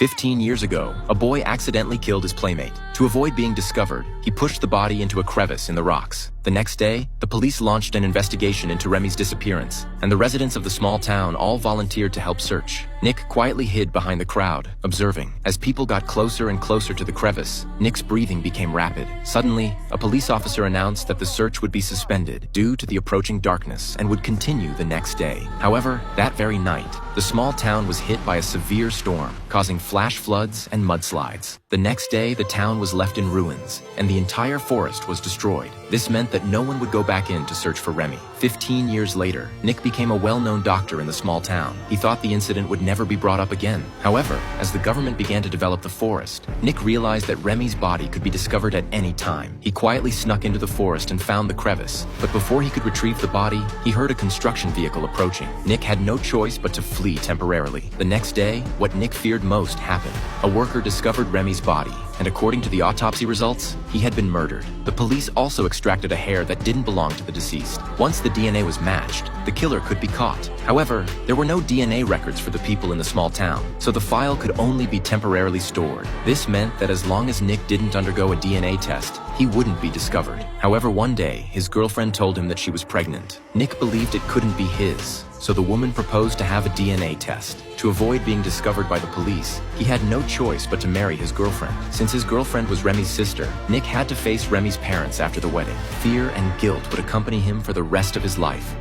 15 years ago, a boy accidentally killed his playmate. To avoid being discovered, he pushed the body into a crevice in the rocks. The next day, the police launched an investigation into Remy's disappearance, and the residents of the small town all volunteered to help search. Nick quietly hid behind the crowd, observing. As people got closer and closer to the crevice, Nick's breathing became rapid. Suddenly, a police officer announced that the search would be suspended due to the approaching darkness and would continue the next day. However, that very night, the small town was hit by a severe storm, causing flash floods and mudslides. The next day, the town was left in ruins, and the entire forest was destroyed. This meant that no one would go back in to search for Remy. 15 years later, Nick became a well-known doctor in the small town. He thought the incident would never be brought up again. However, as the government began to develop the forest, Nick realized that Remy's body could be discovered at any time. He quietly snuck into the forest and found the crevice, but before he could retrieve the body, he heard a construction vehicle approaching. Nick had no choice but to flee temporarily. The next day, what Nick feared most happened. A worker discovered Remy's body, and according to the autopsy results, he had been murdered. The police also extracted a hair that didn't belong to the deceased. Once the DNA was matched, the killer could be caught. However, there were no DNA records for the people in the small town, so the file could only be temporarily stored. This meant that as long as Nick didn't undergo a DNA test, he wouldn't be discovered. However, one day, his girlfriend told him that she was pregnant. Nick believed it couldn't be his, so the woman proposed to have a DNA test. To avoid being discovered by the police, he had no choice but to marry his girlfriend. Since his girlfriend was Remy's sister, Nick had to face Remy's parents after the wedding. Fear and guilt would accompany him for the rest of his life.